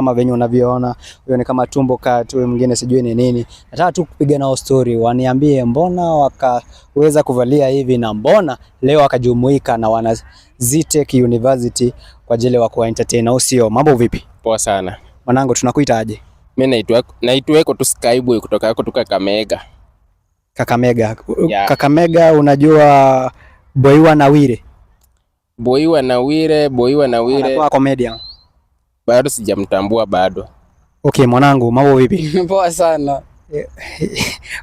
kama venye unavyoona, huyo ni kama tumbo cut, huyo mwingine sijui ni nini. Nataka tu kupiga nao story, waniambie mbona wakaweza kuvalia hivi na mbona leo wakajumuika na wana Zitech University kwa ajili ya kuwa entertain, au sio? Mambo vipi? Poa sana. Mwanangu, tunakuita aje? Mimi naitwa tu Skyboy kutoka Kakamega. Kakamega. Yeah. Kakamega, unajua Boywa Nawire? Boywa Nawire. Anakuwa comedian. Bado sijamtambua bado. Okay, mwanangu, mambo vipi? Poa sana.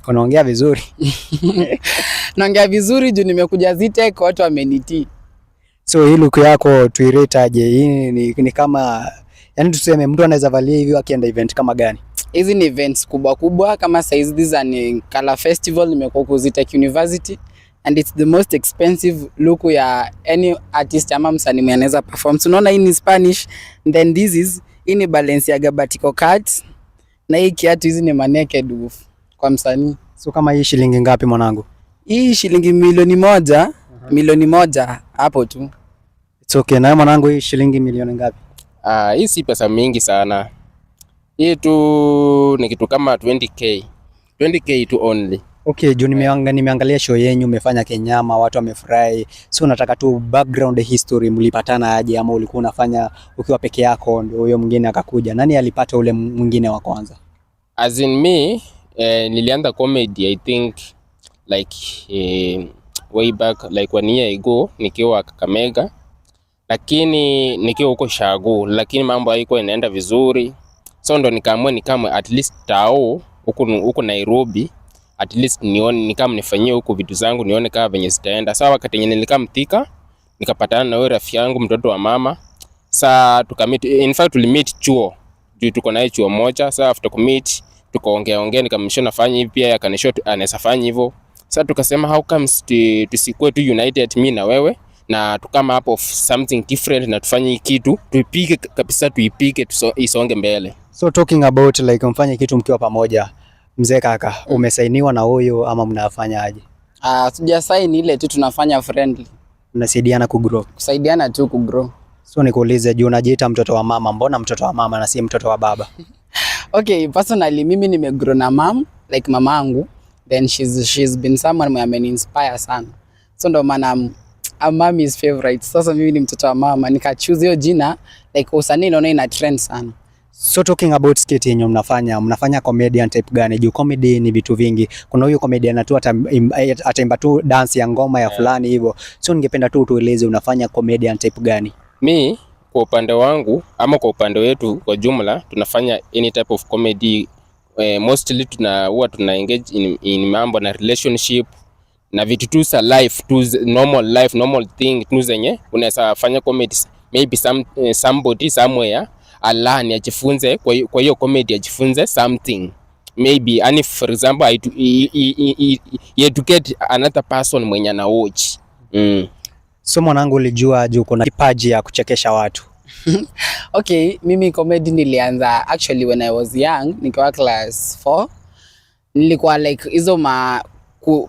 Unaongea vizuri. Naongea vizuri juu nimekuja Zitech, watu wamenitii. So hii look yako tuirate aje? Hii ni kama, yani tuseme mtu anaweza valia hivi akienda event kama gani? Hizi ni events kubwa kama size hizi ni Color Festival, nimekuwa ku Zitech University and it's the most expensive look ya any artist ama msanii mwenye anaweza perform. Unaona hii ni Spanish, and then this is ini Balenciaga Batico cut, na hii kiatu hizi ni naked wolf kwa msanii. So kama hii shilingi ngapi mwanangu? Hii shilingi milioni moja. Milioni moja hapo tu. It's okay. Na mwanangu, hii shilingi milioni ngapi? Hii si pesa mingi sana. Hii tu ni kitu kama 20k. 20k tu only. Okay, juu nimeangalia show yenu umefanya Kenyama, watu wamefurahi. So nataka tu background history, mlipatana aje ama ulikuwa unafanya ukiwa peke yako ndio huyo mwingine akakuja? Nani alipata ule mwingine wa kwanza? As in me, nilianza comedy I think like way back like 1 year ago nikiwa Kakamega, lakini nikiwa huko Shago, lakini mambo haiko inaenda vizuri. So ndo nikaamua at least tao huko Nairobi, at least nione nikam nifanyie huko vitu zangu nione kama venye zitaenda. Sawa, wakati yenyewe nilikamtika nikapatana na wewe rafiki yangu mtoto wa mama. Sasa tukamit, in fact tulimit chuo. Juu tuko naye chuo moja. Sasa after commit tukaongea nikamshow nafanya hivi pia akanishow anaweza fanya hivyo. Sasa tukasema how comes tusikue tu united mimi na wewe na tukama hapo of something different na tufanye kitu tuipike kabisa, tuipike isonge mbele. So talking about like mfanye kitu mkiwa pamoja, mzee kaka, umesainiwa na huyo ama mnafanya aje? Tuja sign, ile tu tunafanya friendly. Mnasaidiana kugrow. Kusaidiana tu kugrow. So nikuulize, juu unajiita mtoto wa mama, mbona mtoto wa mama na si mtoto wa baba? Okay, personally mimi nimegrow na mom, like mamangu, then she's been someone who ameni inspire sana. So ndo maana mommy's favorite. Sasa mimi ni mtoto wa mama, nikachoose hiyo jina like usanii naona ina trend sana. So talking about skit yenye mnafanya comedian type gani? Juu comedy ni vitu vingi. Kuna huyo comedian tu ataimba tu dance ya ngoma ya fulani hivyo. So ningependa tu tueleze unafanya comedian type gani? Mi kwa upande wangu ama kwa upande wetu kwa jumla tunafanya any type of comedy. Mostly tuna engage in mambo na relationship na vitu tu za life, tu normal thing tu zenye unaweza fanya comedy. Maybe somebody somewhere alani ajifunze kwa hiyo comedy, ajifunze something maybe, and for example educate another person mwenye na watch. So mwanangu, ulijua juu kuna kipaji ya kuchekesha watu? Okay, mimi comedy nilianza actually when I was young, nikiwa class 4. Nilikuwa like hizo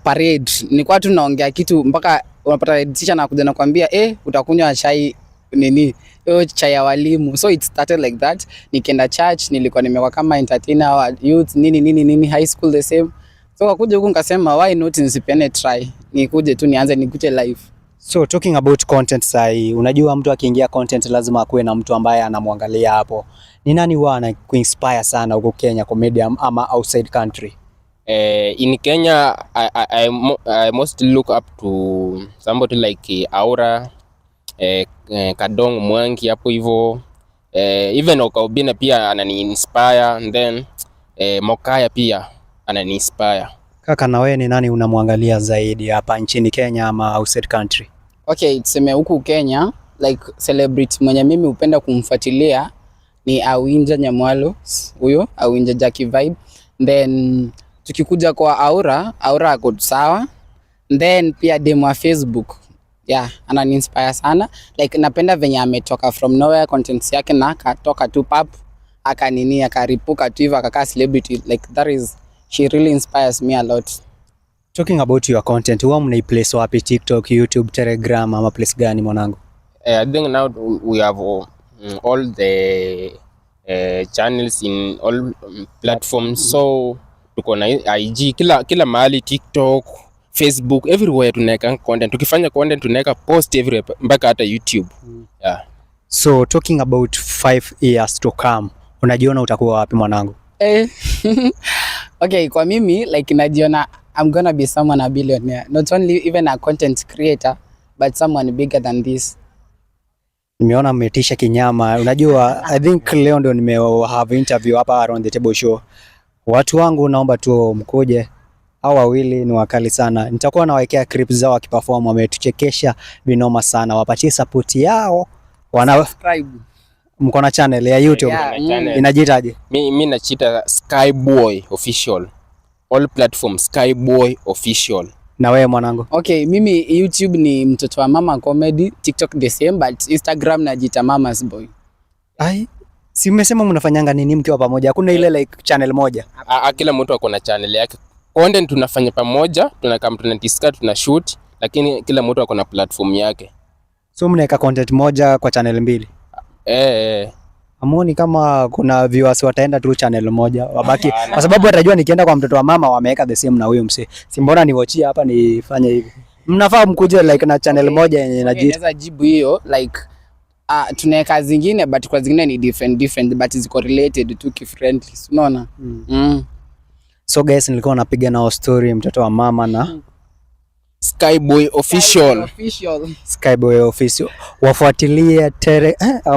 parade, nilikuwa tu naongea kitu mpaka unapata teacher anakuja na kuambia utakunywa chai nini, hiyo chai ya walimu. So it started like that. Nikaenda church, nilikuwa nimekuwa kama entertainer wa youth nini high school the same. So kakuja huku nikasema why not nisipene try, nikuje tu nikuje live. So talking about content sahi, unajua mtu akiingia content lazima akuwe na mtu ambaye anamwangalia hapo. Ni nani wana kuinspire sana huko Kenya comedian ama outside country? In Kenya I mostly look up to somebody like Aura, Kadong Mwangi hapo hivyo. Even Okaubina pia anani inspire, and then Mokaya pia anani inspire. Kaka, na wewe ni nani unamwangalia zaidi hapa nchini Kenya ama outside country? Okay, tuseme huku Kenya like celebrity mwenye mimi upenda kumfuatilia ni Awinja Nyamwalo, huyo Awinja Jackie Vibe. Then tukikuja kwa Aura ako sawa. Then pia demo wa Facebook, anani inspire sana. Like napenda venye ametoka from nowhere, contents yake na katoka tu pap akaripuka tu hivyo akakaa celebrity. Like she really inspires me a lot. Talking about your content, huwa mnaiplace wapi? TikTok, YouTube, Telegram ama place gani mwanangu? I think now we have all the channels in all platforms. So tuko na IG kila mahali, TikTok, Facebook, everywhere tunaweka content. Tukifanya content tunaweka post everywhere mpaka hata YouTube. Yeah. So talking about 5 years to come, unajiona utakuwa wapi mwanangu? Okay, kwa mimi like najiona I'm gonna be someone a billionaire, not only even a content creator but someone bigger than this. Nimeona mmetisha kinyama. Unajua I think leo ndio have interview hapa Around the Table Show. Watu wangu naomba tu mkuje, hao wawili ni wakali sana. Nitakuwa nawekea clips zao wakiperform, wametuchekesha vinoma sana. Wapatie support yao. Subscribe. Mko na channel ya YouTube? Yeah. Inajiitaje? Mimi nachiita Skyboy Official. All platforms Skyboy Official. Na wewe mwanangu? Okay, mimi YouTube ni Mtoto wa Mama Comedy, TikTok the same, but Instagram najiita Mama's Boy. Ai, si umesema mnafanyanga nini mkiwa pamoja? Hakuna ile like channel moja? Kila mtu ako na channel yake. Content tunafanya pamoja, tunadiscuss, tunashoot, lakini kila mtu ako na platform yake. So mnaweka content moja kwa channel mbili? Amoni kama kuna viewers wataenda tu channel moja wabaki, kwa sababu watajua nikienda kwa Mtoto wa Mama wameweka the same na huyo mse. Si mbona niwachie hapa nifanye hivi? Mnafaa mkuje like na channel moja yenye naweza jibu hiyo like tunaweka zingine but kwa zingine ni different but ziko related to friendly. Unaona? So guys, nilikuwa napiga nao story Mtoto wa Mama na Skyboy Official. Skyboy Official. Wafuatilie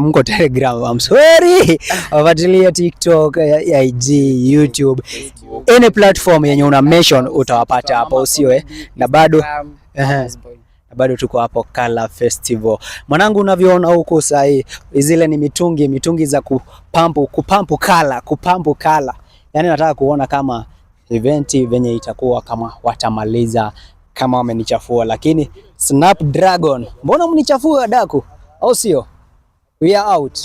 mko Telegram, I'm sorry. Wafuatilie TikTok, IG, YouTube, any platform yenye una mention utawapata hapo, usio na bado tuko hapo Kala Festival. Mwanangu, unavyoona huko sasa, zile ni mitungi za kupampu Kala. Yani nataka kuona kama event venye itakuwa, kama watamaliza, kama wamenichafua. Lakini Snapdragon, mbona mnichafua daku, au sio? We are out.